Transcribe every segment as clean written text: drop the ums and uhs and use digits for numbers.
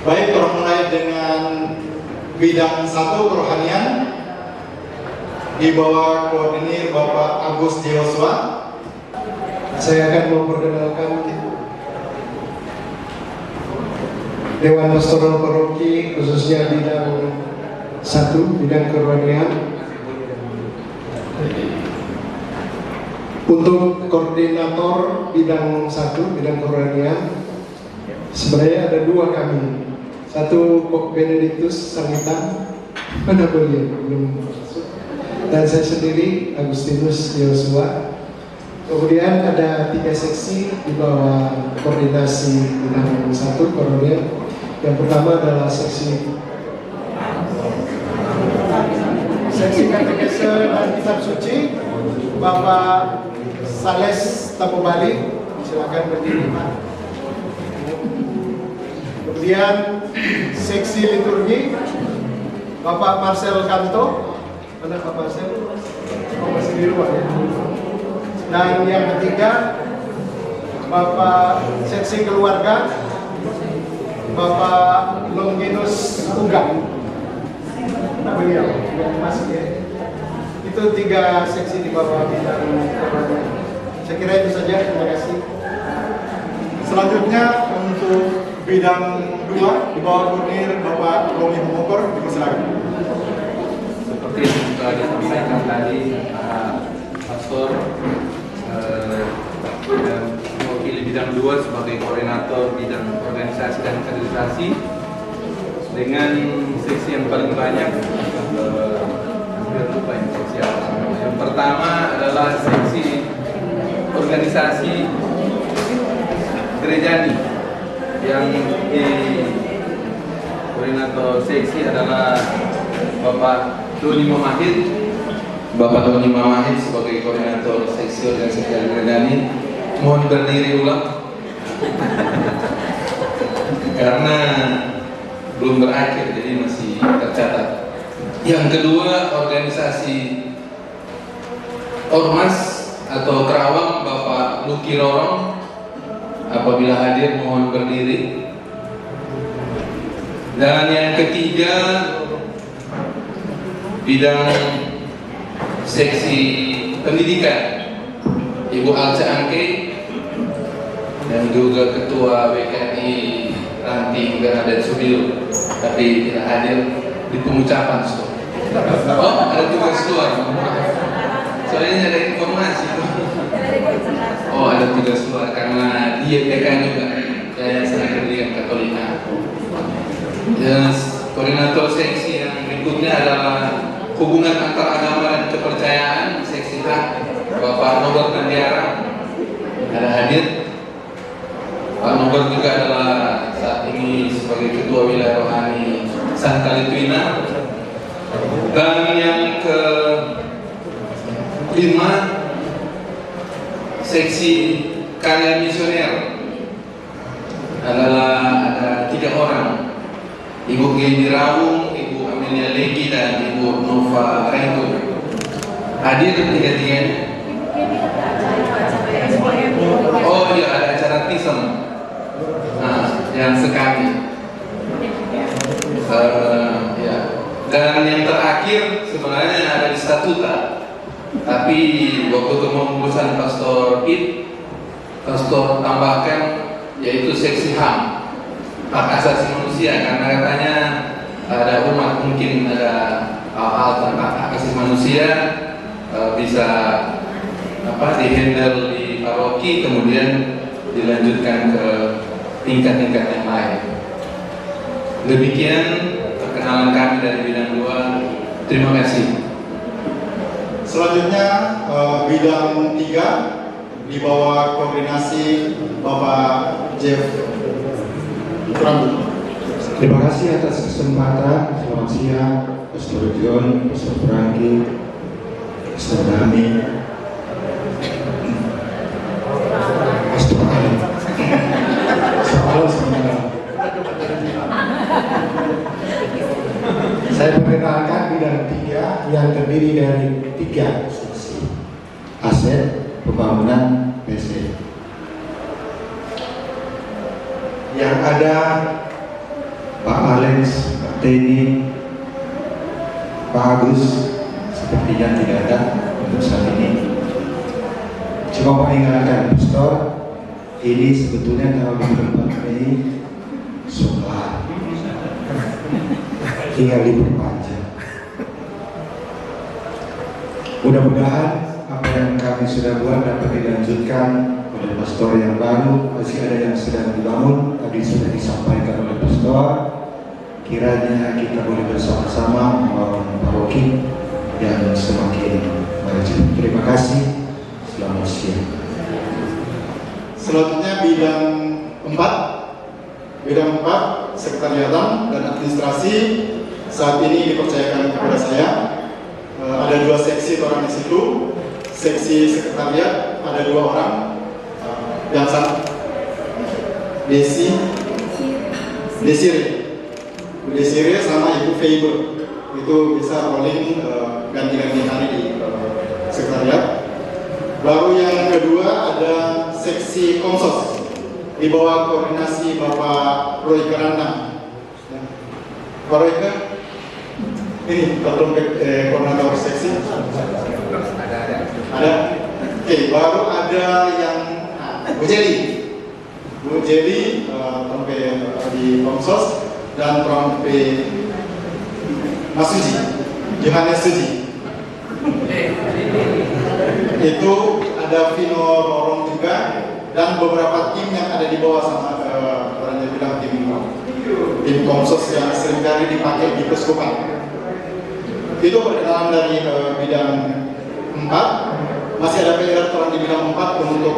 Baik, kita mulai dengan bidang 1 kerohanian di bawah koordinir Bapak Agus Joshua. Saya akan memperkenalkan Dewan Pastoral Paroki, khususnya bidang 1, bidang kerohanian. Untuk koordinator bidang 1, bidang kerohanian, sebenarnya ada 2 kami. Satu Kok Benedictus Sangitan, mana beliau belum masuk, dan saya sendiri Agustinus Joshua. Kemudian ada 3 seksi di bawah koordinasi bidang 1 kerohanian. Yang pertama adalah seksi katekese dan kitab suci, Bapak Sales Tapobali, silakan berdiri Pak. Kemudian seksi liturgi, Bapak Marcel Kanto, mana Pak Marcel? Oh, masih di luar ya. Dan yang ketiga, Bapak seksi keluarga, Bapak Longinus Uga. Nah, beliau masih ya. Itu 3 seksi di bawah bidang kerohanian. Saya kira itu saja, terima kasih. Selanjutnya untuk bidang 2 di bawah koordinir Bapak Romi Homokor, dipersilakan. Seperti yang sudah disampaikan tadi, Pastor dan mewakili bidang 2 sebagai koordinator bidang organisasi dan kaderisasi dengan seksi yang paling banyak. Hampir lupa yang seksi apa. Yang pertama adalah seksi organisasi gerejani, yang di koordinator seksi adalah Bapak Doni Mamahid. Bapak Doni Mamahid sebagai koordinator seksi organisasi gerejani mohon berdiri ulang karena belum berakhir, jadi masih tercatat. Yang kedua, organisasi Ormas atau Kerawang, Bapak Luki Rorong, apabila hadir mohon berdiri. Dan yang ketiga, bidang seksi pendidikan, Ibu Alca Angke, dan juga Ketua WKI Ranting Bernadette Subil, tapi tidak hadir di pengucapan. Oh, ada tugas luar. Soalnya ada informasi. Oh, ada tugas luar karena di YPK juga, Yayasan Pendidikan Katolika. Koordinator seksi yang berikutnya adalah hubungan antar agama dan kepercayaan, seksi H, Bapak Norbert Nandiara, ada hadir. Pak Norbert juga adalah saat ini sebagai Ketua Wilayah Rohani Santa Litwina. Dan yang ke-5, seksi karya misioner adalah ada 3 orang, Ibu Geni Rawung, Ibu Amelia Legi, dan Ibu Nova Renggo. Hadir tiga-tiganya. Oh iya, ada acara TISM. Nah, yang sekali. Ya. Dan yang terakhir sebenarnya ada di statuta, tapi waktu kepengurusan Pastor Pit, Pastor tambahkan yaitu seksi HAM, hak asasi manusia, karena katanya ada umat mungkin ada hal-hal tentang hak asasi manusia bisa dihandle di paroki, kemudian dilanjutkan ke tingkat-tingkat yang lain. Demikian perkenalan kami dari bidang 2. Terima kasih. Selanjutnya bidang 3 di bawah koordinasi Bapak Jeff Rambu. Terima kasih atas kesempatan. Selamat siang, Pastor John, Pastor Franky, Pastor Dami, Pastor Ali. Halo semuanya. Saya perkenalkan bidang 3 yang terdiri dari 3 seksi: aset, pembangunan, PC. Yang ada Pak Alex, Pak Teni, Pak Agus, sepertinya tidak ada untuk saat ini. Cuma mengingatkan Pastor, ini sebetulnya tanggal 24 Mei sholat, tinggal libur panjang. Mudah-mudahan apa yang kami sudah buat dapat dilanjutkan oleh pastor yang baru. Masih ada yang sedang dibangun, tadi sudah disampaikan oleh pastor. Kiranya kita boleh bersama-sama membangun paroki yang semakin maju. Terima kasih. Selamat siang. Selanjutnya bidang 4 sekretariatan dan administrasi saat ini dipercayakan kepada saya. Ada 2 seksi orang di situ. Seksi sekretariat ada 2 orang. Yang satu Desire sama Ibu Faber. Itu bisa rolling ganti-ganti hari di sekretariat. Baru yang kedua ada seksi komsos di bawah koordinasi Bapak Roy Kerana. Pak Roy ini koordinator seksi. Ada. Oke, baru ada yang Bu Jeli trompe di komsos dan trompe Mas Suji, Johannes Suji. Itu ada Vino Rorong juga dan beberapa tim yang ada di bawah sama orangnya bilang tim komsos yang seringkali dipakai di Keuskupan. Itu perkenalan dari bidang 4. Masih ada PR orang di bidang 4 untuk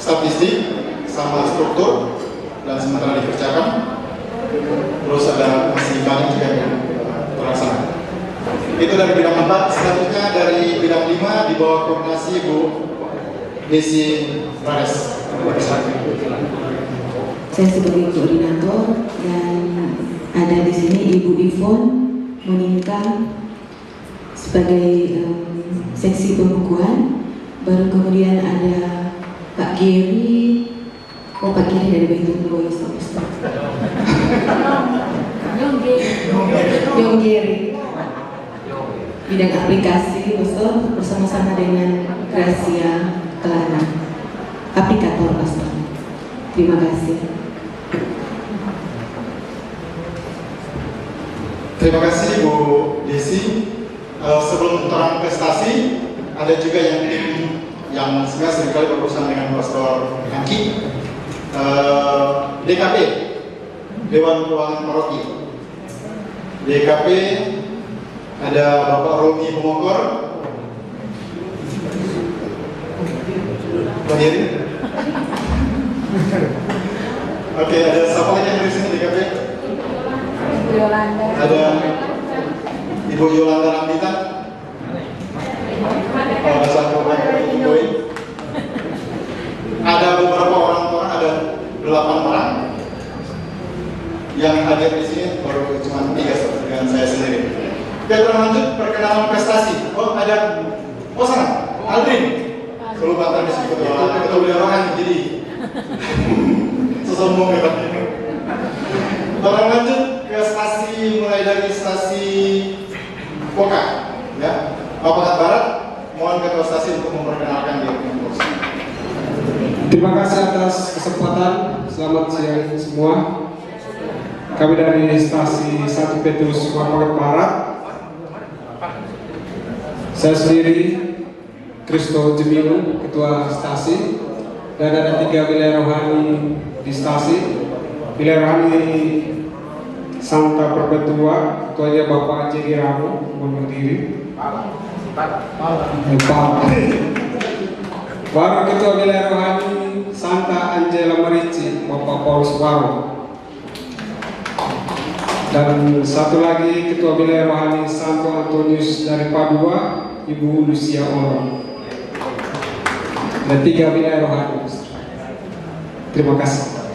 statistik sama struktur dan sementara dikerjakan. Terus ada masih banyak juga yang terlaksana. Itu dari bidang 4. Selanjutnya dari bidang 5 di bawah koordinasi Bu Desi Rares. Saya sebagai koordinator dan ada di sini Ibu Ivon Monika sebagai seksi pembukuan. Baru kemudian ada Pak Giri. Oh, Pak Giri dari Baitul Boys. Yong Giri. Bidang aplikasi Pastor bersama-sama dengan Gracia Kelana, aplikator Pastor. Terima kasih. Terima kasih Bu Desi. Sebelum terang prestasi, ada juga yang tim yang sebenarnya seringkali berurusan dengan Pastor Angki. DKP, Dewan Keuangan Paroki. DKP ada Bapak Romi Pemokor. Berdiri. Oke, ada siapa lagi yang di sini DKP? Yolanda. Ada Ibu Yolanda Ramita. Ada satu orang. Ada beberapa orang, ada 8 orang yang hadir di sini, baru cuma 3 dengan saya sendiri. Kita lanjut perkenalan prestasi. Oh ada, sana Aldrin. Kelupaan di situ ketua beliau rohani jadi sesombong ya. Kita lanjut ke stasi, mulai dari stasi Poka, ya. Bapak Barat, mohon ketua stasi untuk memperkenalkan diri. Terima kasih atas kesempatan. Selamat siang semua. Kami dari stasi 1 Petrus Mampang Barat. Saya sendiri Kristo Jemilu, ketua stasi, dan ada 3 wilayah rohani di stasi. Wilayah rohani Santa Perpetua, ketuanya Bapak Jerry Ramo, mohon berdiri. Baru ketua wilayah rohani Santa Angela Marici, Bapak Paulus Waro. Dan satu lagi ketua wilayah rohani Santo Antonius dari Padua, Ibu Lucia Oro. Dan 3 wilayah rohani. Terima kasih.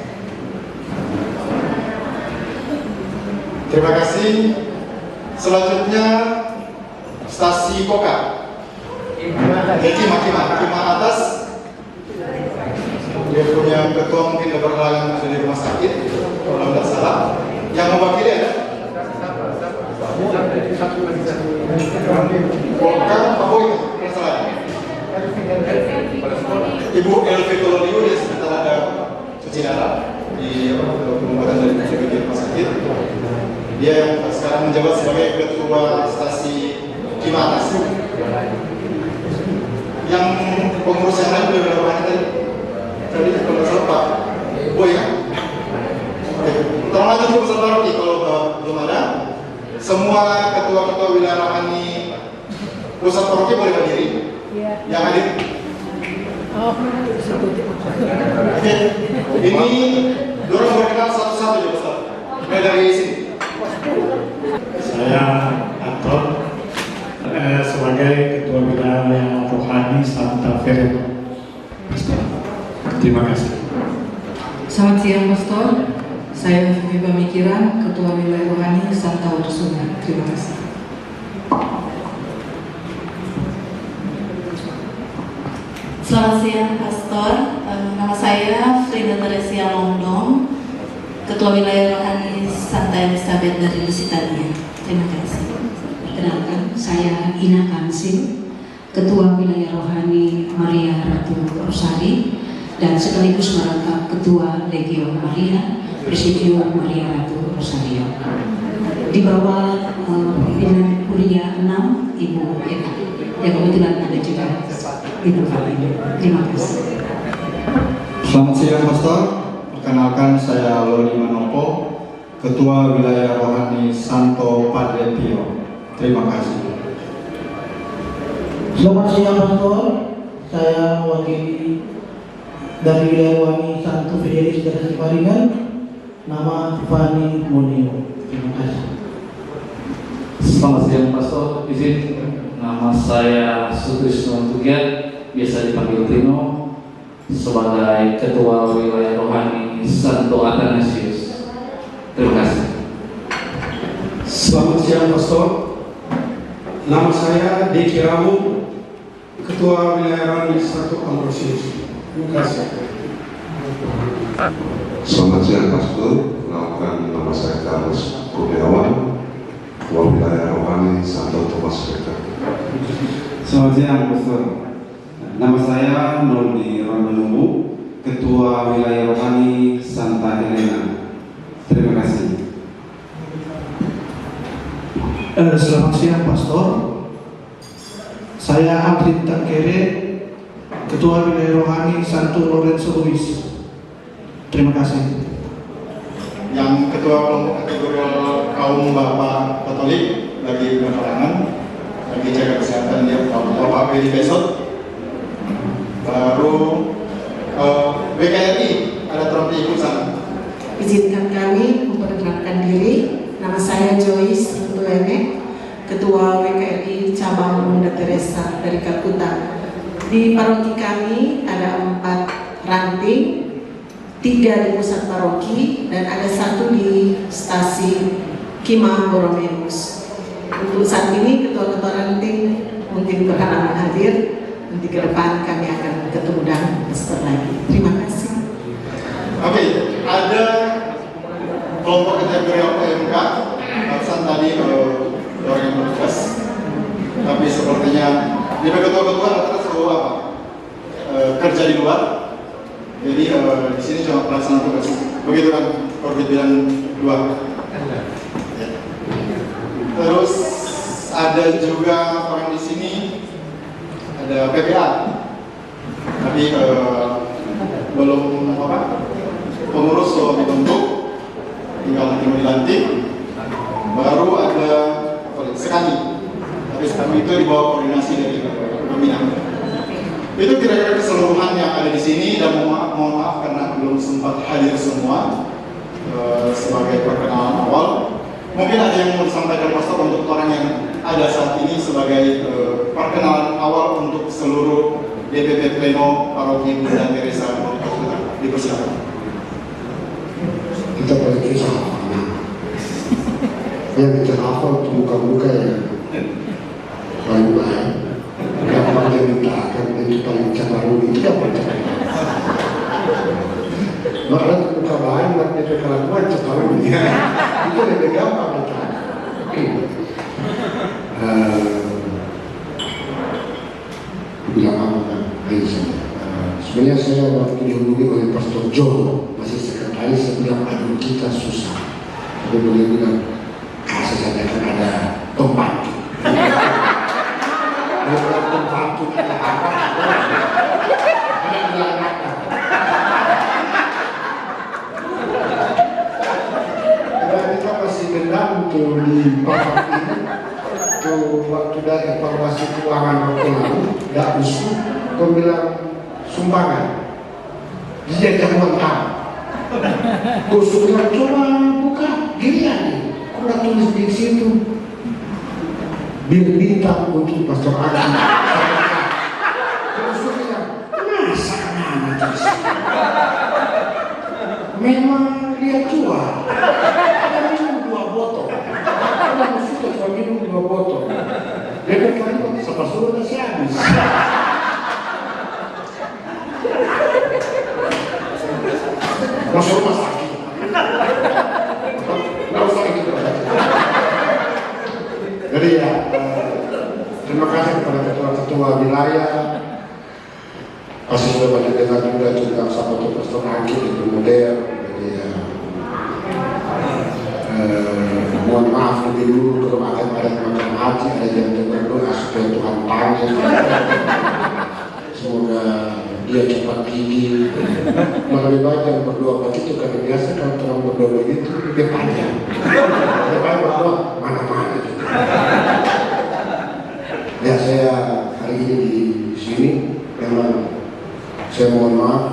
Terima kasih. Selanjutnya stasi Koka. Kima atas. Dia punya ketua mungkin berhalangan ada di rumah sakit, kalau tidak salah. Dia yang sekarang menjabat sebagai ketua stasi Cimanas. Yang pengurus yang lain berapa hari tadi kalau nggak salah Pak Boy ya. Oke, tolong aja dulu pesan paroki kalau belum ada. Semua ketua-ketua wilayah rohani pusat paroki boleh berdiri. Yang hadir. Oke, ini dorong berkenal satu-satu ya Ustaz. Mulai dari sini. Saya Anton sebagai Ketua Wilayah Rohani Santa Fe. Terima kasih. Selamat siang Pastor, saya Vivi Pamikiran, Ketua Wilayah Rohani Santa Ursula. Terima kasih. Selamat siang Pastor, nama saya Frida Teresia Longdong, Ketua Wilayah Rohani Santa Elizabeth dari Lusitania. Terima kasih. Perkenalkan, saya Ina Kansin, Ketua Wilayah Rohani Maria Ratu Rosari dan sekaligus merangkap Ketua Legion Maria, Presidium Maria Ratu Rosario. Di bawah pimpinan Kuria 6, Ibu Eka, yang kebetulan ada juga di tempat ini. Terima kasih. Selamat siang Pastor, perkenalkan saya Loli Manopo, Ketua Wilayah Rohani Santo Padre Pio. Terima kasih. Selamat siang Pastor, saya mewakili dari wilayah Rohani Santo Fidelis dari Siparingan, nama Fani Monio. Terima kasih. Selamat siang Pastor, izin nama saya Sutrisno Tugiat, biasa dipanggil Tino, sebagai Ketua Wilayah Rohani Santo Athanasius. Terima kasih. Selamat siang Pastor, nama saya Diki Ramu, Ketua Wilayah Rohani Santo Ambrosius. Terima kasih. Selamat siang Pastor, kenalkan nama saya Carlos Kurniawan, Ketua Wilayah Rohani Santo Thomas Becker. Selamat siang Pastor, nama saya Noni Ramelumu, Ketua Wilayah Rohani Santa Helena. Terima kasih. Selamat siang Pastor, saya Andri Takere, Ketua Wilayah Rohani Santo Lorenzo Luis. Terima kasih. Yang ketua kelompok kategori kaum Bapak Katolik lagi berhalangan, lagi jaga kesehatan dia Bapak Beli besok. Baru BKRI ada trompet ikut sana. Izinkan kami memperkenalkan diri. Nama saya Joyce Ntuene, Ketua WKRI Cabang Bunda Teresa dari Kalkuta. Di paroki kami ada 4 ranting, 3 di pusat paroki dan ada 1 di stasi Kima Boromeus. Untuk saat ini ketua-ketua ranting mungkin berhalangan hadir. Nanti ke depan kami akan ketemu dan pastor lagi. Terima kasih. Oke, ada kelompok kategori OMK, barusan tadi orang yang bertugas, tapi sepertinya di ketua-ketua rata-rata selalu apa? Kerja di luar. Jadi di sini cuma pelaksana tugas. Begitu kan, Korbit bilang 2. Ya. Terus ada juga orang di sini, ada PPA, tapi belum apa? Pengurus belum dibentuk, tinggal nanti mau dilantik. Baru ada sekali, tapi sekali itu di bawah koordinasi dari pembinaan. Itu kira-kira keseluruhan yang ada di sini, dan mohon maaf karena belum sempat hadir semua sebagai perkenalan awal. Mungkin ada yang mau disampaikan Pastor untuk orang yang ada saat ini sebagai perkenalan awal untuk seluruh DPP Pleno Paroki Bunda Teresa. Dipersilakan. Kita balik ke sana. Yang kita hafal itu muka-muka yang paling baik. Yang paling mintakan itu paling cabaru itu yang paling cabaru. Makanya muka baik, makanya kelakuan cabaru. Itu lebih gampang kita. Bilang apa kan? Sebenarnya saya waktu dihubungi oleh Pastor John, masih sekretaris, saya bilang aduh kita susah. Tapi beliau bilang biasanya kan ada pembantu. Bukan pembantu ada apa? Ada belakang. Karena kita masih dendam tuh di bapak ini. Tuh waktu dari evaluasi keuangan waktu lalu, nggak usul, kau bilang sumbangan. Dia jangan tahu. Kau sudah coba buka, gila nih. Kau nggak tulis di situ. Bintang untuk Pastor Agus. Kau sudah masa nama tulis. Memang dia jual. Ada minum 2 botol. Ada sudah cuma minum 2 botol. Dia kali kok bisa pastor udah habis. Masuk rumah sakit. Nggak usah gitu. Jadi ya, terima kasih kepada ketua-ketua wilayah. Pasti sudah banyak dengar juga tentang sahabat Pastor Hakim itu model. Jadi ya, mohon maaf lebih dulu kalau ada macam hati, ada yang berdoa supaya Tuhan panggil. Semoga dia cepat gigi. Lebih banyak yang berdoa begitu karena biasa kalau orang berdoa begitu dia panjang. Dia banyak berdoa mana-mana gitu. Ya saya hari ini di sini memang saya mohon maaf.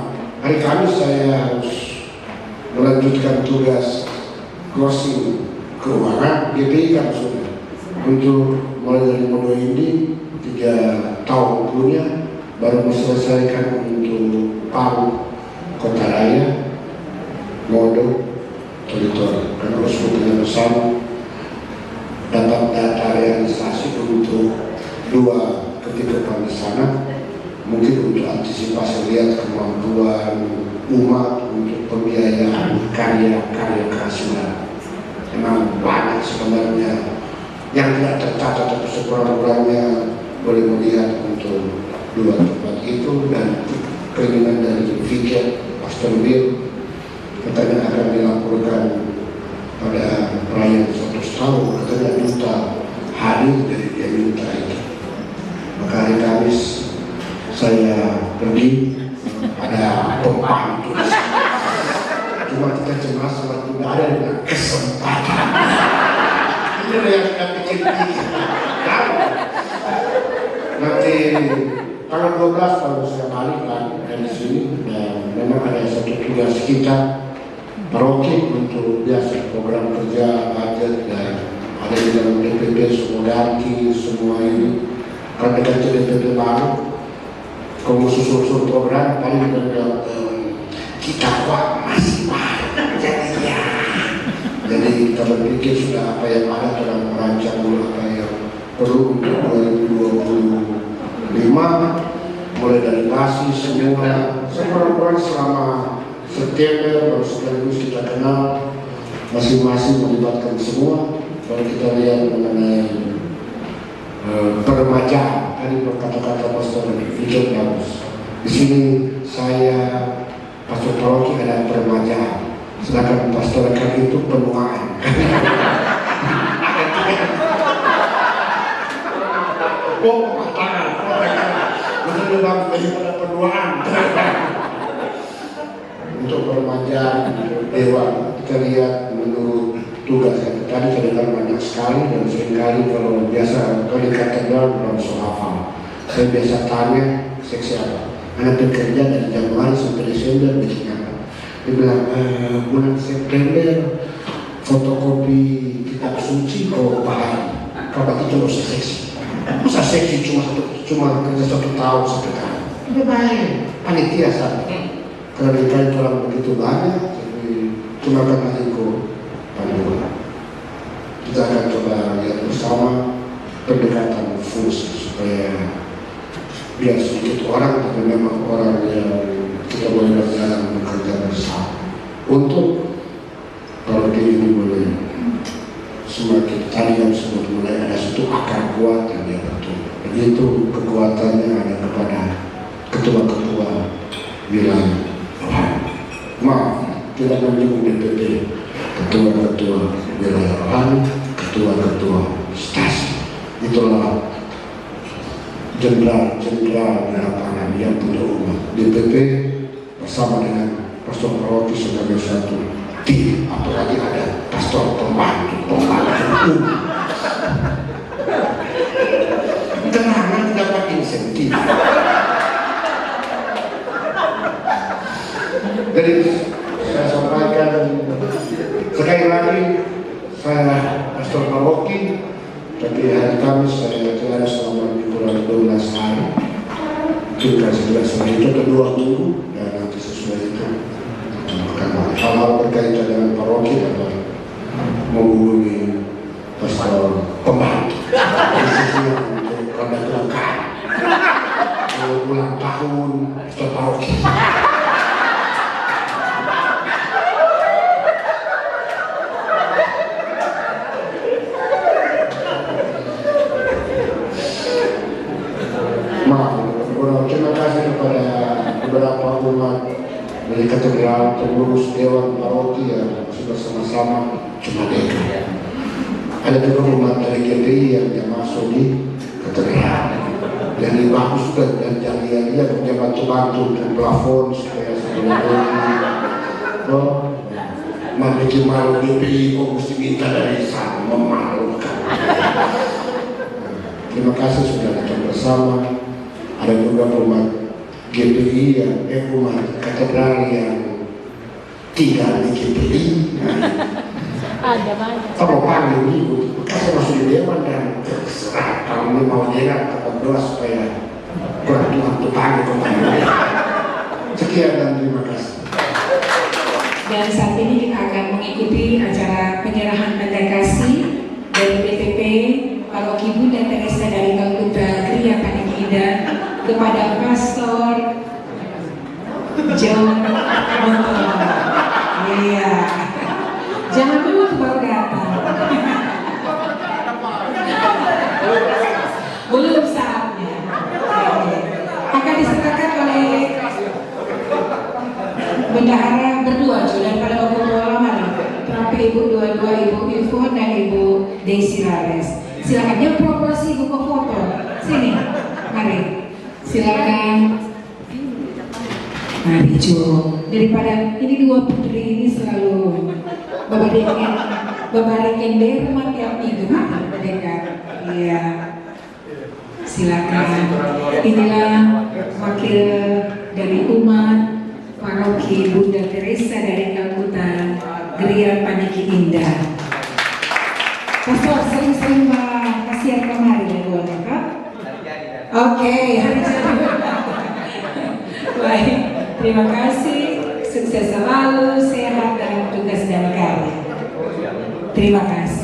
Hari Kamis saya harus melanjutkan tugas closing keuangan GPI kan sudah untuk mulai dari modul ini 3 tahun punya baru diselesaikan untuk PAU Kota Raya, Modo, Teritori, dan harus punya bersama dapat data realisasi untuk 2 ketidakpastian di sana, mungkin untuk antisipasi lihat kemampuan umat untuk pembiayaan karya-karya kerasulan. Memang banyak sebenarnya yang tidak tercatat tapi sekurang-kurangnya boleh melihat untuk 2 tempat itu dan keinginan dari Fikir Pastor Bill katanya akan dilaporkan pada perayaan 100 tahun, katanya duta hadir dari dia minta itu. Maka hari Kamis saya pergi ada pembantu. Cuma kita cemas sama tidak ada dengan kesempatan. Ini yang kita pikir-pikir. Nanti tanggal 12 kalau saya balik dari sini dan memang ada satu tugas kita paroki untuk biasa program kerja budget dan ada di dalam DPP semua ganti semua ini kalau ganti DPP baru kalau susul program paling benar kita kuat masih banyak jadi kita berpikir sudah apa yang ada dalam merancang apa yang perlu untuk 2025 mulai dari basis semua sekurang-kurang selama September baru sekaligus kita kenal masing-masing melibatkan semua kalau kita lihat mengenai peremajaan tadi kata-kata Pastor Victor bagus di sini saya Pastor Paroki ada peremajaan sedangkan Pastor Kan itu penuaan daripada penuaan untuk peremajaan dewa kita lihat menurut tugas yang tadi terdengar banyak sekali dan seringkali kalau biasa kalau di katedral langsung hafal saya biasa tanya seksi apa anak bekerja dari Januari sampai Desember bikin apa dia bilang bulan September fotokopi kitab suci kalau paham kalau itu harus seksi masa seksi cuma kerja 1 tahun 1 tahun lebih baik panitia saja karena dikait orang begitu banyak jadi cuma karena itu panduan kita akan coba lihat bersama pendekatan fungsi supaya biar sedikit orang tapi memang orang yang kita boleh berjalan bekerja bersama untuk kalau ini boleh semakin tadi yang sebut mulai ada satu akar kuat yang dia betul begitu kekuatannya ada kepada ketua-ketua wilayah maaf tidak menyinggung DPP ketua-ketua wilayah rohani ketua-ketua stasi. Itulah jenderal-jenderal di lapangan yang punya umat. DPP bersama dengan pastor paroki sebagai satu tim, apalagi ada pastor pembantu umat. Tenang, dapat insentif. Jadi saya sampaikan sekali lagi, saya pastor paroki, tapi hari Kamis saya telah selama kurang 12 hari. Juga setelah itu kedua minggu, dan nanti sesudah itu akan hal-hal berkaitan dengan paroki adalah menghubungi pastor pembantu. Untuk pada kelengkapan ulang tahun pastor paroki. Terima kasih kepada beberapa umat dari katedral, pengurus dewan paroki yang sudah sama-sama cuma dekat. Ada juga umat dari GPI yang masuk di katedral. Jadi bagus juga, dan dia punya bantu-bantu untuk plafon supaya sebelum memiliki malu GPI kok mesti minta dari sana, memalukan. Terima kasih sudah datang bersama. Ada juga umat GPI yang umat katedral yang tinggal di GPI. Ada banyak. Kalau panggil ibu, kasih masuk di dewan dan terserah. Kalau ini mau dia dapat doa supaya kurang Tuhan itu panggil kembali. Sekian dan terima kasih. Dan saat ini kita akan mengikuti acara penyerahan tanda kasih dari BTP Paroki Bunda Teresa dari Kalkuta Gereja Paniki Indah kepada Pastor John Monton. Iya. Jangan dulu baru datang. Belum saatnya. Akan diserahkan oleh bendahara berdua daripada Bapak Tua Lamari. Terapi Ibu dua-dua, Ibu Yvonne dan Ibu Daisy Lares. Silakan dia proporsi buku foto. Sini, mari. Silakan. Mari Jo. Daripada ini dua putri ini selalu babarikan deh rumah tiap minggu dekat. Iya. Silakan. Inilah wakil dari umat Paroki Bunda Teresa dari Kalkuta Gereja Paniki Indah. Pastor sering-sering kasihan kemari ya buat Kak. Oke, hari jadi. Baik, terima kasih. Sukses selalu, sehat dalam tugas dan karya. Terima kasih.